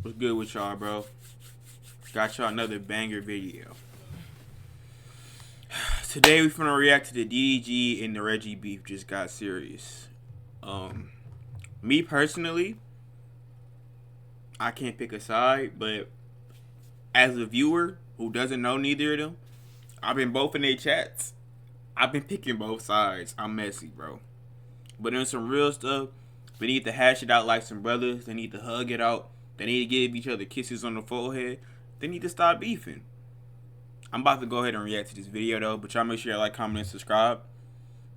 What's good with y'all, bro? Got y'all another banger video. Today we finna react to the DDG and the Reggie beef just got serious. Me personally, I can't pick a side, but as a viewer who doesn't know neither of them, I've been both in their chats. I've been picking both sides. I'm messy, bro. But in some real stuff, they need to hash it out like some brothers. They need to hug it out. They need to give each other kisses on the forehead. They need to stop beefing. I'm about to go ahead and react to this video though, but y'all make sure y'all like, comment, and subscribe.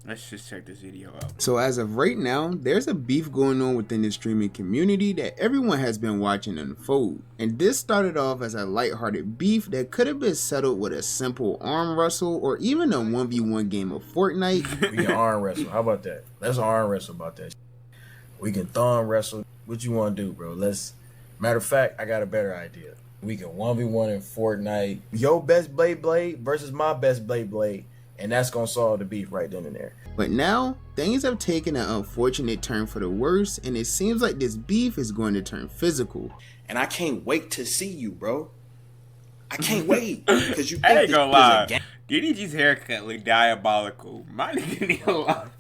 Let's just check this video out. So as of right now, there's a beef going on within the streaming community that everyone has been watching unfold. And this started off as a lighthearted beef that could have been settled with a simple arm wrestle or even a 1v1 game of Fortnite. We can arm wrestle. How about that? Let's arm wrestle about that. We can thumb wrestle. What you want to do, bro? Matter of fact, I got a better idea. We can 1v1 in Fortnite. Your best blade versus my best blade. And that's going to solve the beef right then and there. But now, things have taken an unfortunate turn for the worse, and it seems like this beef is going to turn physical. And I can't wait to see you, bro. I can't wait. Because you think I ain't gonna lie. DDG's haircut look diabolical. My nigga need a lot.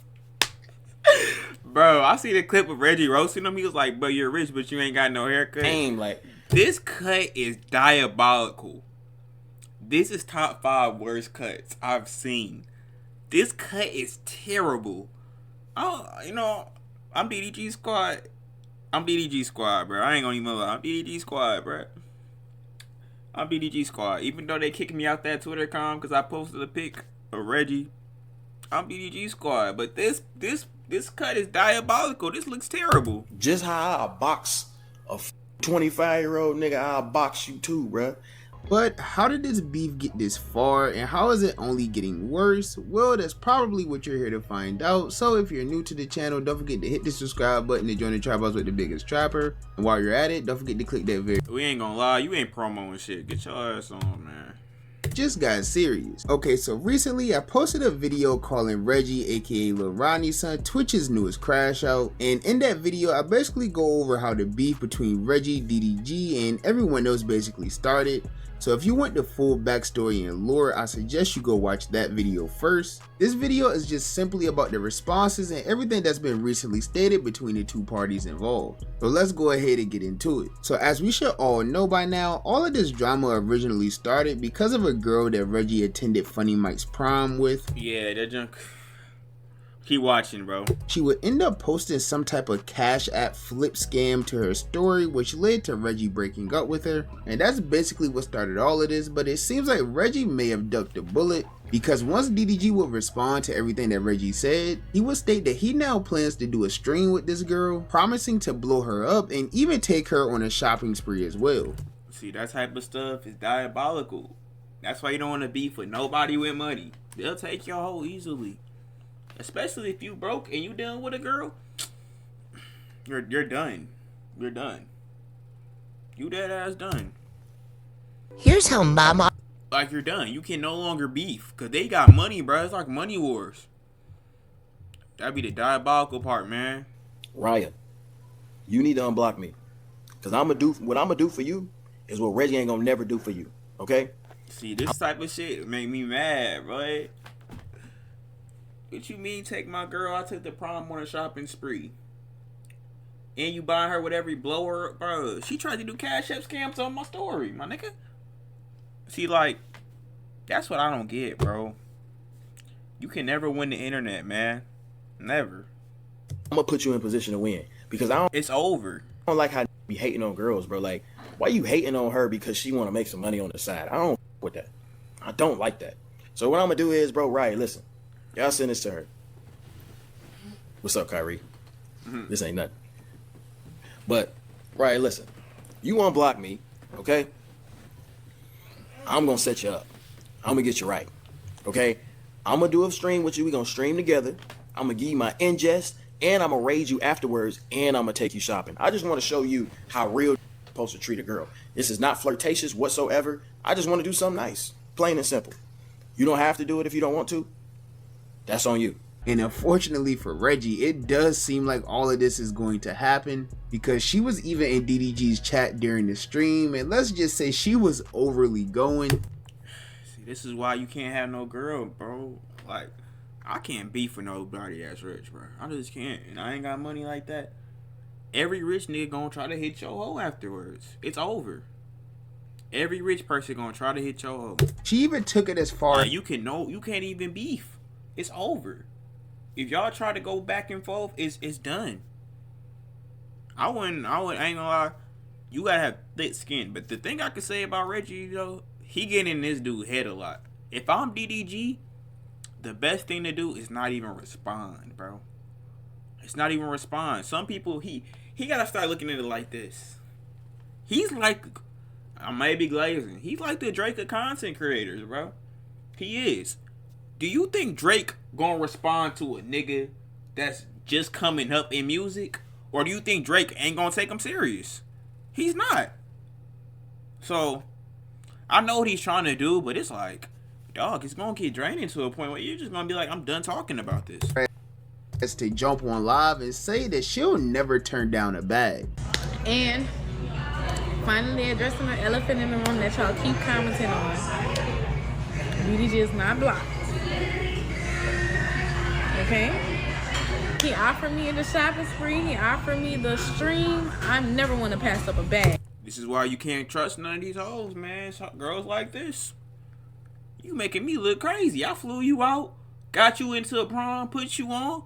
Bro, I see the clip of Reggie roasting him. He was like, bro, you're rich, but you ain't got no haircut. Like, this cut is diabolical. This is top 5 worst cuts I've seen. This cut is terrible. Oh, you know, I'm DDG squad. I'm DDG squad, bro. I ain't gonna even lie. I'm DDG squad, bro. I'm DDG squad. Even though they kicked me out that Twitter com because I posted a pic of Reggie, I'm DDG squad. But this cut is diabolical. This looks terrible. Just how I box a 25-year-old nigga, I'll box you too, bro. But how did this beef get this far, and how is it only getting worse? Well, that's probably what you're here to find out. So if you're new to the channel, don't forget to hit the subscribe button to join the trap house with the biggest trapper. And while you're at it, don't forget to click that video. We ain't gonna lie, you ain't promoing shit. Get your ass on, man. Just got serious. Okay, so recently I posted a video calling Reggie, aka Lil Ronnie's son, Twitch's newest crash out, and in that video I basically go over how the beef between Reggie, DDG, and everyone else basically started. So if you want the full backstory and lore, I suggest you go watch that video first. This video is just simply about the responses and everything that's been recently stated between the two parties involved. So let's go ahead and get into it. So as we should all know by now, all of this drama originally started because of a girl that Reggie attended Funny Mike's prom with. Yeah, that junk. Keep watching, bro. She would end up posting some type of Cash App flip scam to her story, which led to Reggie breaking up with her. And that's basically what started all of this, but it seems like Reggie may have ducked a bullet, because once DDG would respond to everything that Reggie said, he would state that he now plans to do a stream with this girl, promising to blow her up and even take her on a shopping spree as well. See, that type of stuff is diabolical. That's why you don't want to beef with nobody with money. They'll take your hoe easily. Especially if you broke and you dealing with a girl, you're done. You're done. You dead ass done. Here's how mama. Like, you're done. You can no longer beef because they got money, bro. It's like money wars. That'd be the diabolical part, man. Ryan, you need to unblock me, cause what I'm gonna do for you is what Reggie ain't gonna never do for you. Okay? See, this type of shit make me mad, right? What you mean take my girl? I took the prom on a shopping spree. And you buy her with every blower, bro. She tried to do Cash App scams on my story, my nigga. See, like, that's what I don't get, bro. You can never win the internet, man. Never. I'm gonna put you in position to win, because It's over. I don't like how you be hating on girls, bro. Like, why you hating on her because she want to make some money on the side? I don't with that. I don't like that. So what I'm gonna do is, bro, Ryan, listen. Y'all send this to her. What's up, Kyrie? This ain't nothing. But, right, listen. You unblock me, okay? I'm going to set you up. I'm going to get you right, okay? I'm going to do a stream with you. We're going to stream together. I'm going to give you my ingest, and I'm going to raid you afterwards, and I'm going to take you shopping. I just want to show you how real you're supposed to treat a girl. This is not flirtatious whatsoever. I just want to do something nice, plain and simple. You don't have to do it if you don't want to. That's on you. And unfortunately for Reggie, it does seem like all of this is going to happen, because she was even in DDG's chat during the stream, and let's just say she was overly going. See, this is why you can't have no girl, bro. Like, I can't beef for nobody that's rich, bro. I just can't. And I ain't got money like that. Every rich nigga gonna try to hit your hoe afterwards. It's over. Every rich person gonna try to hit your hoe. She even took it as far You can't even beef. It's over. If y'all try to go back and forth, it's done. I ain't gonna lie. You gotta have thick skin. But the thing I can say about Reggie, though, he getting in this dude's head a lot. If I'm DDG, the best thing to do is not even respond, bro. It's not even respond. Some people, he gotta start looking at it like this. He's like, I may be glazing. He's like the Drake of content creators, bro. He is. Do you think Drake gonna respond to a nigga that's just coming up in music? Or do you think Drake ain't gonna take him serious? He's not. So, I know what he's trying to do, but it's like, dog, it's gonna get draining to a point where you're just gonna be like, I'm done talking about this. to jump on live and say that she'll never turn down a bag. And finally addressing the elephant in the room that y'all keep commenting on. DDG is not blocked. Okay? He offered me the shopping spree. He offered me the stream. I never want to pass up a bag. This is why you can't trust none of these hoes, man. Girls like this. You making me look crazy. I flew you out, got you into a prom, put you on,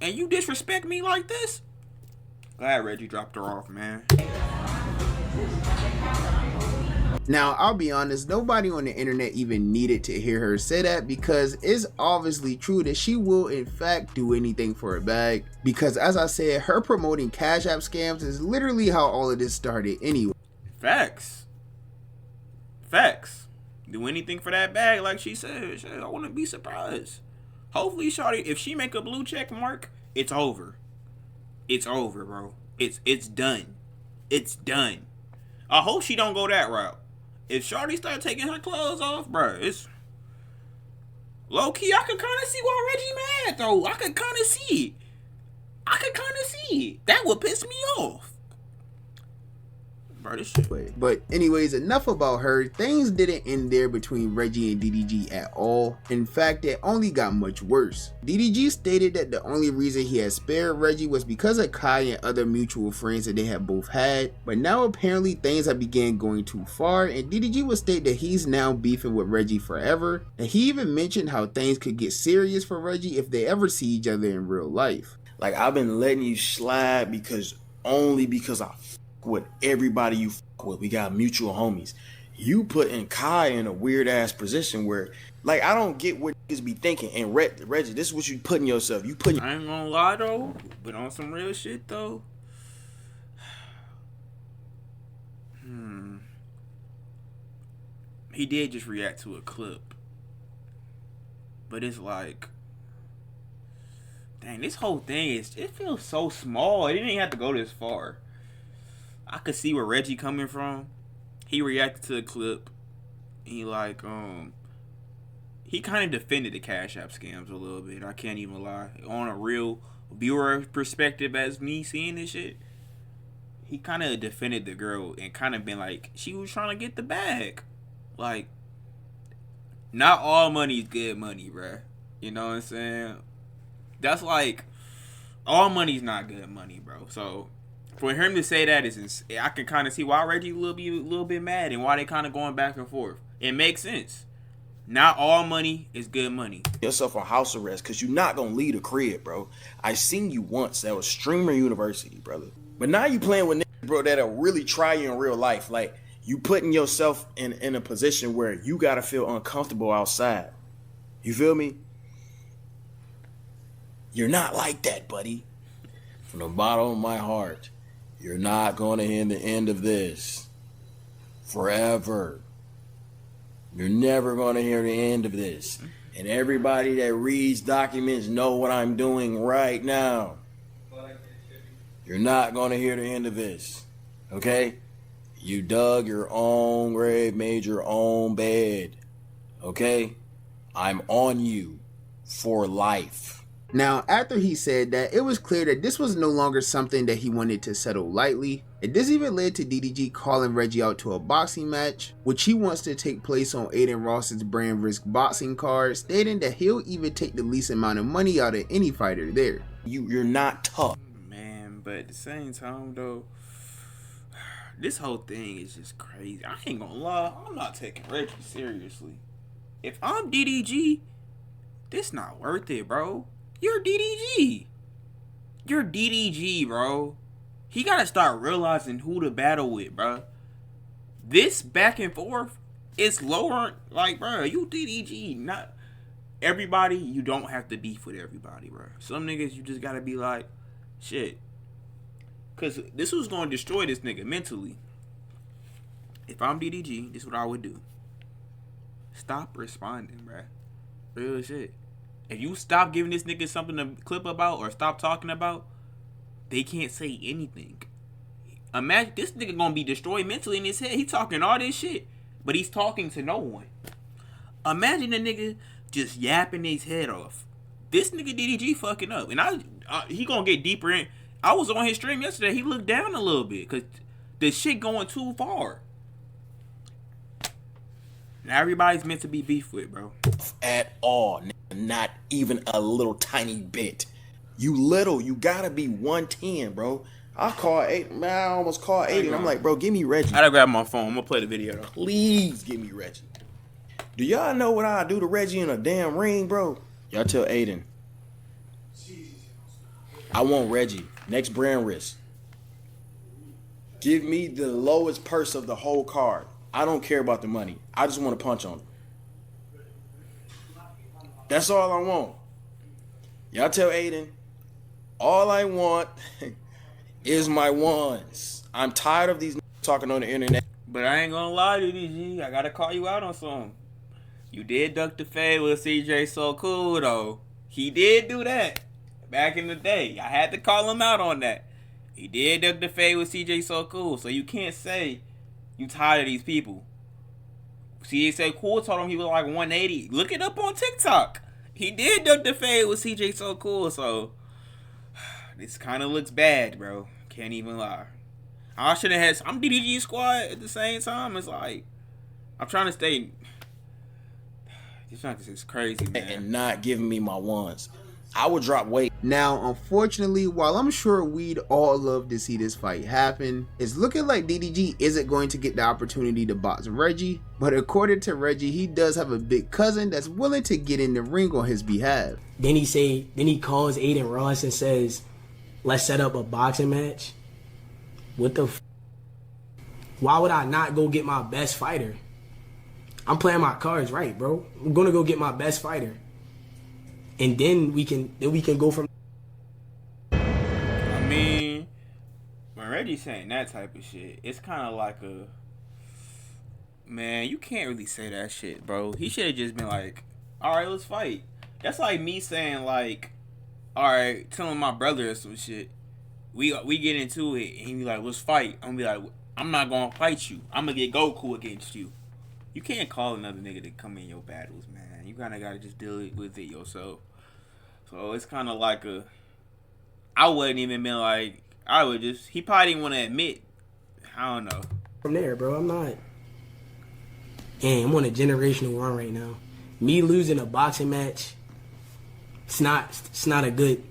and you disrespect me like this? Glad Reggie dropped her off, man. Now, I'll be honest, nobody on the internet even needed to hear her say that, because it's obviously true that she will in fact do anything for a bag. Because as I said, her promoting Cash App scams is literally how all of this started anyway. Facts. Do anything for that bag, like she said. Shit, I wouldn't be surprised. Hopefully, shawty, if she make a blue check mark, it's over. It's over, bro. It's done. It's done. I hope she don't go that route. If shawty start taking her clothes off, bro, it's low key. I could kind of see why Reggie mad though. I could kind of see it. That would piss me off. Bro, this shit. But anyways, enough about her. Things didn't end there between Reggie and DDG at all. In fact, it only got much worse. DDG stated that the only reason he had spared Reggie was because of Kai and other mutual friends that they had both had. But now apparently things have began going too far, and DDG would state that he's now beefing with Reggie forever. And he even mentioned how things could get serious for Reggie if they ever see each other in real life. Like, I've been letting you slide because I with everybody you with. We got mutual homies. You putting Kai in a weird ass position where, like, I don't get what niggas be thinking. And Reggie, this is what you putting yourself. You putting. I ain't gonna lie though, but on some real shit though. He did just react to a clip, but it's like, dang, this whole thing it feels so small. It didn't even have to go this far. I could see where Reggie coming from. He reacted to the clip. He like he kind of defended the Cash App scams a little bit. I can't even lie. On a real viewer perspective, as me seeing this shit, he kind of defended the girl and kind of been like, she was trying to get the bag. Like, not all money is good money, bruh. You know what I'm saying? That's like, all money's not good money, bro. So for him to say that I can kind of see why Reggie a little bit mad and why they kind of going back and forth. It makes sense. Not all money is good money. Yourself on house arrest because you're not gonna leave a crib, bro. I seen you once. That was Streamer University, brother. But now you playing with niggas, bro, that'll really try you in real life. Like, you putting yourself in a position where you gotta feel uncomfortable outside. You feel me? You're not like that, buddy. From the bottom of my heart. You're not going to hear the end of this forever. You're never going to hear the end of this. And everybody that reads documents know what I'm doing right now. You're not going to hear the end of this. Okay? You dug your own grave, made your own bed. Okay? I'm on you for life. Now, after he said that, it was clear that this was no longer something that he wanted to settle lightly, and this even led to DDG calling Reggie out to a boxing match, which he wants to take place on Aiden Ross's brand risk boxing card, stating that he'll even take the least amount of money out of any fighter there. You're not tough. Man, but at the same time though, this whole thing is just crazy. I ain't gonna lie, I'm not taking Reggie seriously. If I'm DDG, this not worth it, bro. You're DDG. You're DDG, bro. He gotta start realizing who to battle with, bro. This back and forth is lower. Like, bro, you DDG. Not everybody. You don't have to beef with everybody, bro. Some niggas you just gotta be like, shit. Cause this was gonna destroy this nigga mentally. If I'm DDG, this is what I would do. Stop responding, bro. Real shit. If you stop giving this nigga something to clip about or stop talking about, they can't say anything. Imagine this nigga gonna be destroyed mentally in his head. He talking all this shit, but he's talking to no one. Imagine a nigga just yapping his head off. This nigga DDG fucking up, and he gonna get deeper in. I was on his stream yesterday. He looked down a little bit because the shit going too far. Now everybody's meant to be beef with, bro. At all, not even a little tiny bit. You gotta be 110, bro. I call 8, man. I almost called 8, and I'm like, bro, give me Reggie. I gotta grab my phone. I'm gonna play the video though. Please give me Reggie. Do y'all know what I do to Reggie in a damn ring, bro? Y'all tell Aiden. I want Reggie. Next brand risk. Give me the lowest purse of the whole card. I don't care about the money. I just want to punch on him. That's all I want. Y'all tell Aiden, all I want is my ones. I'm tired of these talking on the internet. But I ain't gonna lie to DDG. I gotta call you out on something. You did duck the fade with CJ Soical though. He did do that back in the day. I had to call him out on that. He did duck the fade with CJ Soical. So you can't say you tired of these people. CJ Soical told him he was like 180. Look it up on TikTok. He did duck the fade with CJ Soical. So this kind of looks bad, bro. Can't even lie. I should have had some DDG squad at the same time. It's like I'm trying to stay. It's crazy, man. And not giving me my ones. I would drop weight. Now, unfortunately, while I'm sure we'd all love to see this fight happen, it's looking like DDG isn't going to get the opportunity to box Reggie, but according to Reggie, he does have a big cousin that's willing to get in the ring on his behalf. Then he calls Aiden Ross and says, let's set up a boxing match. What the Why would I not go get my best fighter? I'm playing my cards right, bro. I'm gonna go get my best fighter. And then we can go from. I mean, when Reggie's saying that type of shit, it's kind of like a man. You can't really say that shit, bro. He should have just been like, "All right, let's fight." That's like me saying like, "All right," telling my brother or some shit. We get into it, and he be like, "Let's fight." I'm gonna be like, "I'm not gonna fight you. I'm gonna get Goku against you." You can't call another nigga to come in your battles, man. You kind of gotta just deal with it yourself. So it's kind of like I wouldn't even been like, I would just, he probably didn't want to admit, I don't know. From there, bro, I'm not. And I'm on a generational run right now. Me losing a boxing match, it's not a good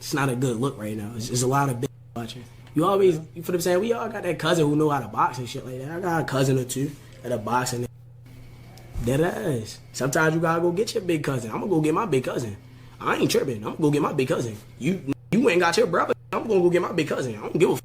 look right now. It's a lot of big watching. You feel what I'm saying? We all got that cousin who know how to box and shit like that. I got a cousin or two that are boxing. Dead ass. Sometimes you gotta go get your big cousin. I'm gonna go get my big cousin. I ain't tripping. I'm gonna go get my big cousin. You ain't got your brother. I'm gonna go get my big cousin. I don't give a f.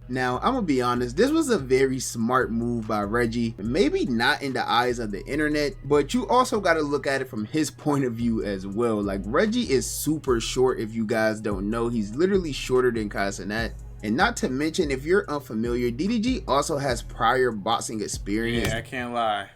Now, I'm gonna be honest, this was a very smart move by Reggie. Maybe not in the eyes of the internet, but you also gotta look at it from his point of view as well. Like, Reggie is super short, if you guys don't know. He's literally shorter than Casanat. And not to mention, if you're unfamiliar, DDG also has prior boxing experience. Yeah, I can't lie.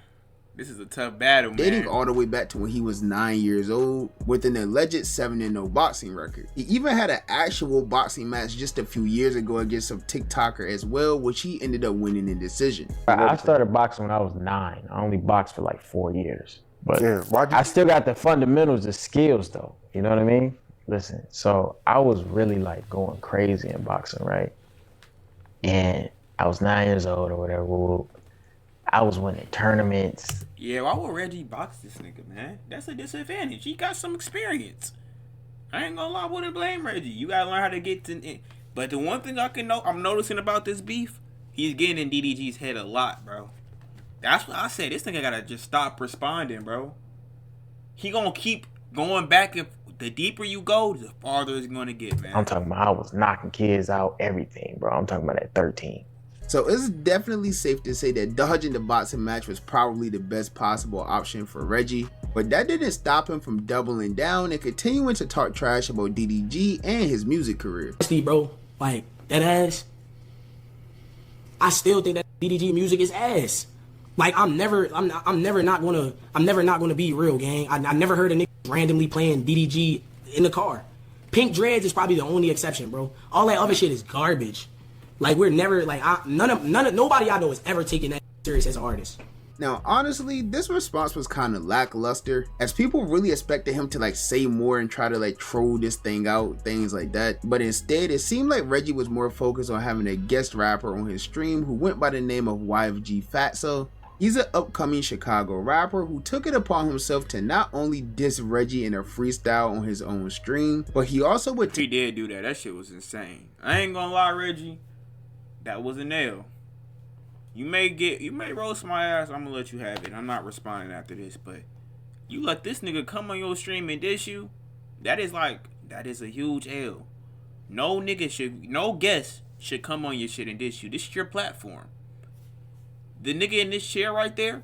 This is a tough battle, man. Dating all the way back to when he was 9 years old with an alleged 7-0 boxing record. He even had an actual boxing match just a few years ago against some TikToker as well, which he ended up winning in decision. I started boxing when I was 9. I only boxed for like 4 years. But yeah, I still got the fundamentals of skills though. You know what I mean? listen. So I was really like going crazy in boxing, right? And I was 9 years old or whatever. I was winning tournaments. Yeah, why would Reggie box this nigga, man? That's a disadvantage. He got some experience. I ain't gonna lie, I wouldn't blame Reggie. You gotta learn how to get to. But the one thing I'm noticing about this beef, he's getting in DDG's head a lot, bro. That's what I said. This nigga gotta just stop responding, bro. He gonna keep going back. If the deeper you go, the farther it's gonna get, man. I'm talking about I was knocking kids out, everything, bro. I'm talking about at 13. So it's definitely safe to say that dodging the boxing match was probably the best possible option for Reggie, but that didn't stop him from doubling down and continuing to talk trash about DDG and his music career. Honestly, bro, like that ass, I still think that DDG music is ass. Like I'm never not gonna be real, gang. I never heard a nigga randomly playing DDG in the car. Pink Dreads is probably the only exception, bro. All that other shit is garbage. Like we're never like nobody I know is ever taking that serious as an artist. Now, honestly, this response was kind of lackluster, as people really expected him to like say more and try to like troll this thing out, things like that. But instead, it seemed like Reggie was more focused on having a guest rapper on his stream who went by the name of YFG Fatso. He's an upcoming Chicago rapper who took it upon himself to not only diss Reggie in a freestyle on his own stream, but he also would. He did do that. That shit was insane. I ain't gonna lie, Reggie. That was a nail. You may roast my ass. I'm gonna let you have it. I'm not responding after this, but you let this nigga come on your stream and diss you. That is a huge L. No guest should come on your shit and diss you. This is your platform. The nigga in this chair right there,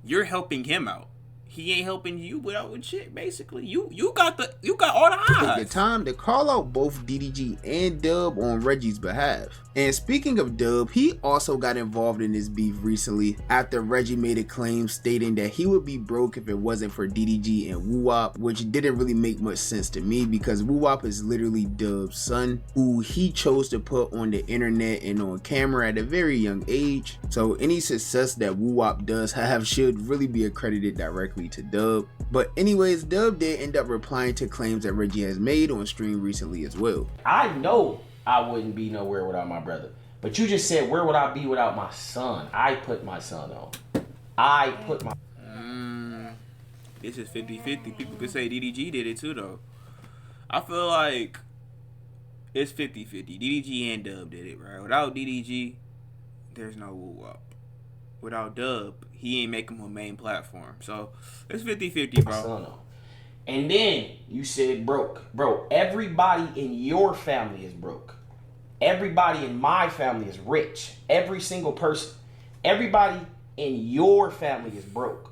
you're helping him out. He ain't helping you without shit. Basically, you got all the eyes. Took the time to call out both DDG and Dub on Reggie's behalf. And speaking of Dub, he also got involved in this beef recently after Reggie made a claim stating that he would be broke if it wasn't for DDG and Woo Wop, which didn't really make much sense to me because Woo Wop is literally Dub's son, who he chose to put on the internet and on camera at a very young age. So any success that Woo Wop does have should really be accredited directly to Dub. But anyways, Dub did end up replying to claims that Reggie has made on stream recently as well. I know I wouldn't be nowhere without my brother. But you just said, where would I be without my son? I put my son on. I put my... This is 50-50. People could say DDG did it too, though. I feel like it's 50-50. DDG and Dub did it, right? Without DDG, there's no Woo Wop. Without Dub, he ain't make him a main platform. So, it's 50-50, bro. And then you said broke. Bro, everybody in your family is broke. Everybody in my family is rich. Every single person. Everybody in your family is broke.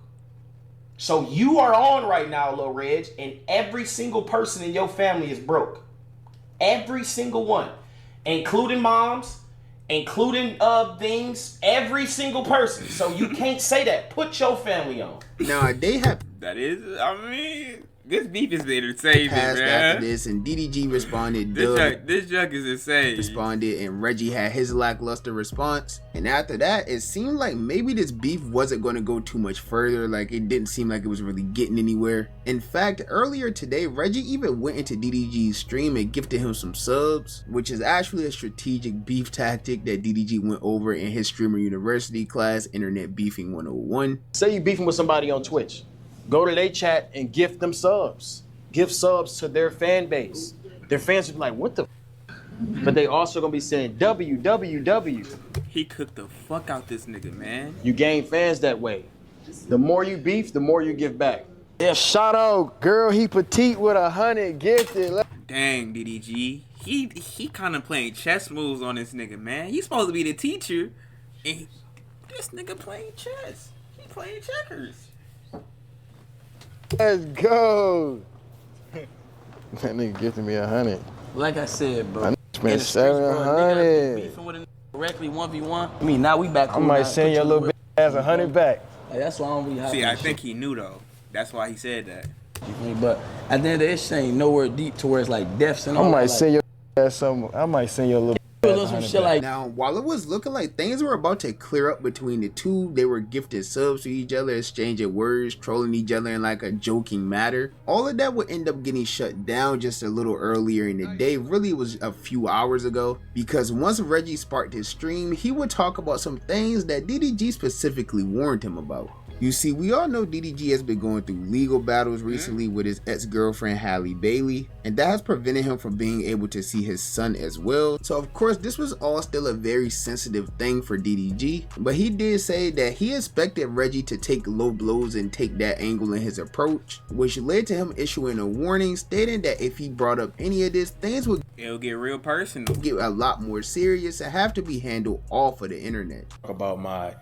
So you are on right now, Lil Reg, and every single person in your family is broke. Every single one. Including moms, including things, every single person. So you can't say that. Put your family on. Now, they have... That is, I mean... This beef is entertaining, man. After this, and DDG responded. This junk is insane. Responded, and Reggie had his lackluster response. And after that, it seemed like maybe this beef wasn't going to go too much further. Like, it didn't seem like it was really getting anywhere. In fact, earlier today, Reggie even went into DDG's stream and gifted him some subs, which is actually a strategic beef tactic that DDG went over in his Streamer University class, Internet Beefing 101. Say you beefing with somebody on Twitch. Go to their chat and gift them subs. Give subs to their fan base. Their fans will be like, what the f-? But they also gonna be saying WWW. He cooked the fuck out this nigga, man. You gain fans that way. The more you beef, the more you give back. Yeah, shout out, girl, he petite with 100 gifted. Dang, DDG. He kind of playing chess moves on this nigga, man. He's supposed to be the teacher. And this nigga playing chess. He playing checkers. Let's go. That nigga gifted me 100. Like I said, bro. I spent 700. Beefing with a nigga directly 1v1. I mean, now we back. I might send your little bitch ass 100 back. Like, that's why I don't really have. See, I think he knew though. That's why he said that. But at the end of this, ain't nowhere deep to where it's like deaths and all. I might send your ass some. I might send your little Some shit like Now, while it was looking like things were about to clear up between the two, they were gifted subs to each other, exchanging words, trolling each other in like a joking matter. All of that would end up getting shut down just a little earlier in the day. Really, it was a few hours ago, because once Reggie sparked his stream, he would talk about some things that DDG specifically warned him about. You see, we all know DDG has been going through legal battles recently with his ex-girlfriend Halle Bailey, and that has prevented him from being able to see his son as well. So of course this was all still a very sensitive thing for DDG, but he did say that he expected Reggie to take low blows and take that angle in his approach, which led to him issuing a warning stating that if he brought up any of this, things would get real personal, get a lot more serious and have to be handled off of the internet. About my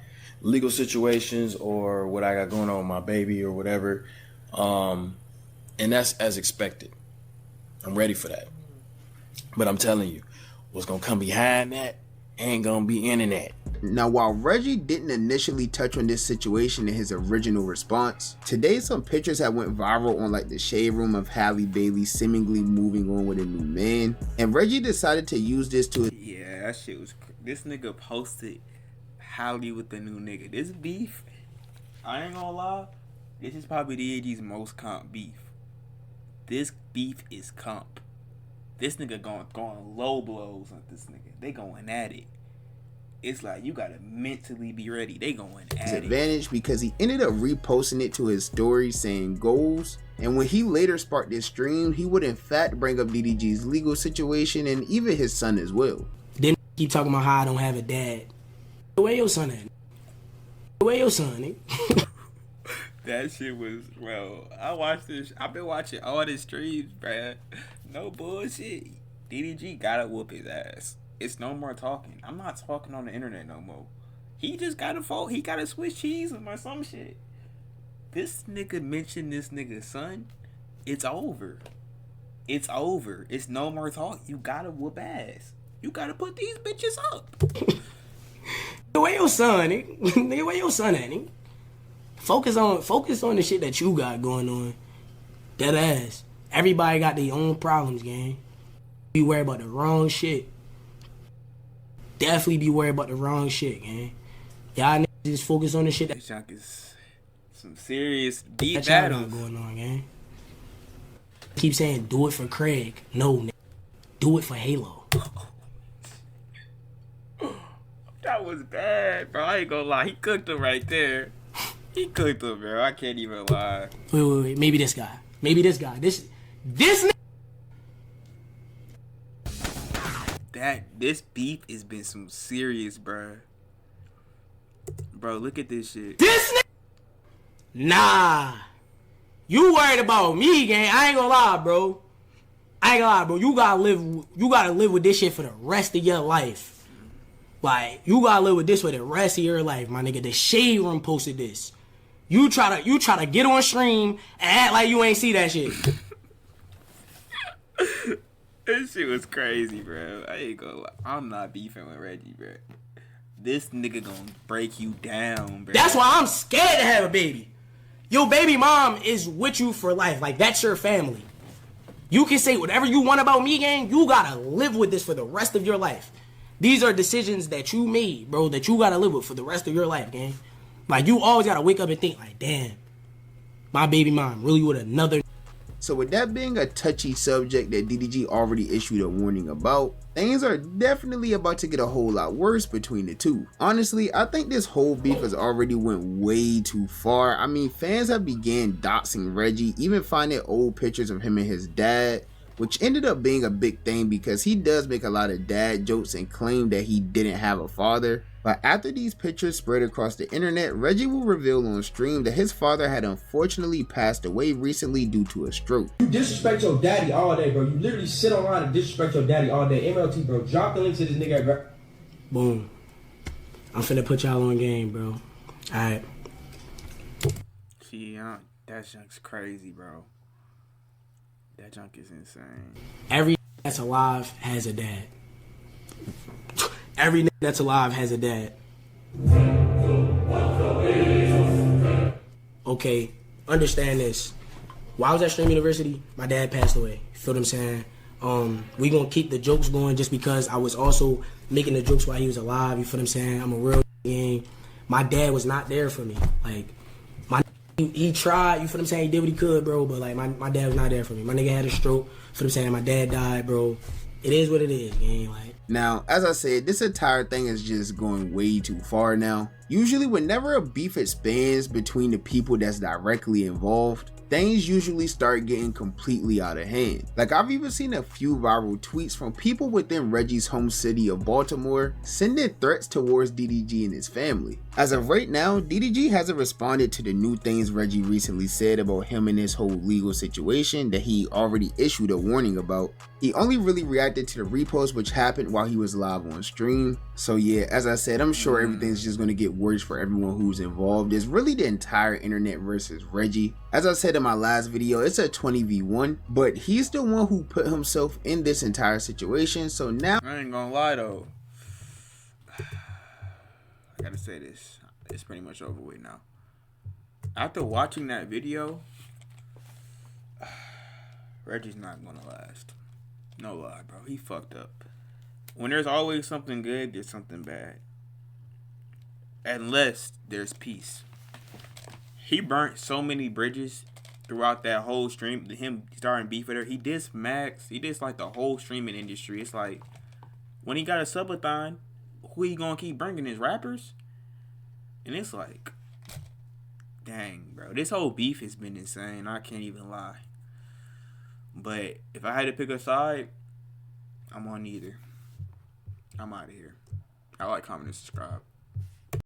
legal situations or what I got going on with my baby or whatever, and that's as expected. I'm ready for that, but I'm telling you, what's gonna come behind that ain't gonna be internet. Now, while Reggie didn't initially touch on this situation in his original response, today some pictures have went viral on like the shade room of Halle Bailey seemingly moving on with a new man, and Reggie decided to use this to... Yeah, that shit was... This nigga posted Halle with the new nigga. This beef, I ain't gonna lie, this is probably DDG's most comp beef. This beef is comp. This nigga going low blows on this nigga. They going at it. It's like you gotta mentally be ready. They going at it. Advantage because he ended up reposting it to his story saying goals, and when he later sparked this stream, he would in fact bring up DDG's legal situation and even his son as well. Then keep talking about how I don't have a dad. Where your son at? Where your son, nigga? That shit was, bro. I watched this. I've been watching all the streams, bruh. No bullshit. DDG gotta whoop his ass. It's no more talking. I'm not talking on the internet no more. He just gotta vote. He gotta switch cheese or some shit. This nigga mentioned this nigga's son. It's over. It's over. It's no more talk. You gotta whoop ass. You gotta put these bitches up. Where your son, nigga? Where your son at, nigga? Focus on the shit that you got going on. Dead ass. Everybody got their own problems, gang. Be worried about the wrong shit. Definitely be worried about the wrong shit, gang. Y'all niggas just focus on the shit This junk is some serious deep that y'all got battles going on, gang. Keep saying do it for Craig. No, nigga. Do it for Halo. That was bad, bro. I ain't gonna lie. He cooked him right there. He cooked him, bro. I can't even lie. Wait. Maybe this guy. This nigga. This beef has been some serious, bro. Bro, look at this shit. This nigga. Nah. You worried about me, gang. I ain't gonna lie, bro. You gotta live with this shit for the rest of your life. Like, you gotta live with this for the rest of your life, my nigga. The Shade Room posted this. You try to get on stream and act like you ain't see that shit. This shit was crazy, bro. I ain't gonna lie. I'm not beefing with Reggie, bro. This nigga gonna break you down, bro. That's why I'm scared to have a baby. Your baby mom is with you for life. Like, that's your family. You can say whatever you want about me, gang. You gotta live with this for the rest of your life. These are decisions that you made, bro, that you gotta live with for the rest of your life, gang. Like, you always gotta wake up and think, like, damn, my baby mom really with another. So with that being a touchy subject that DDG already issued a warning about, things are definitely about to get a whole lot worse between the two. Honestly, I think this whole beef has already went way too far. I mean, fans have began doxing Reggie, even finding old pictures of him and his dad, which ended up being a big thing because he does make a lot of dad jokes and claim that he didn't have a father. But after these pictures spread across the internet, Reggie will reveal on stream that his father had unfortunately passed away recently due to a stroke. You disrespect your daddy all day, bro. You literally sit online and disrespect your daddy all day. MLT, bro. Drop the link to this nigga. Boom. I'm finna put y'all on game, bro. Alright. See, that junk's crazy, bro. That junk is insane. Every that's alive has a dad. Every nigga that's alive has a dad. Okay, understand this. While I was at Stream University, my dad passed away. You feel what I'm saying? We gonna keep the jokes going just because I was also making the jokes while he was alive. You feel what I'm saying? I'm a real gang. My dad was not there for me. Like he tried. You feel what I'm saying? He did what he could, bro. But like my dad was not there for me. My nigga had a stroke. You feel what I'm saying? My dad died, bro. It is what it is, gang. Like. Now, as I said, this entire thing is just going way too far now. Usually whenever a beef expands between the people that's directly involved, things usually start getting completely out of hand. Like, I've even seen a few viral tweets from people within Reggie's home city of Baltimore sending threats towards DDG and his family. As of right now, DDG hasn't responded to the new things Reggie recently said about him and his whole legal situation that he already issued a warning about. He only really reacted to the repost which happened while he was live on stream. So yeah, as I said, I'm sure everything's just going to get worse for everyone who's involved. It's really the entire internet versus Reggie. As I said in my last video, it's a 20v1, but he's the one who put himself in this entire situation. So now, I ain't gonna lie though, I gotta say this, it's pretty much over with now. After watching that video, Reggie's not gonna last. No lie, bro. He fucked up. When there's always something good, there's something bad. Unless there's peace. He burnt so many bridges throughout that whole stream. Him starting beef with her. He dissed Max. He dissed like the whole streaming industry. It's like, when he got a subathon, who he gonna keep bringing? His rappers? And it's like, dang, bro. This whole beef has been insane. I can't even lie. But if I had to pick a side, I'm on neither. I'm out of here. I like, comment, and subscribe.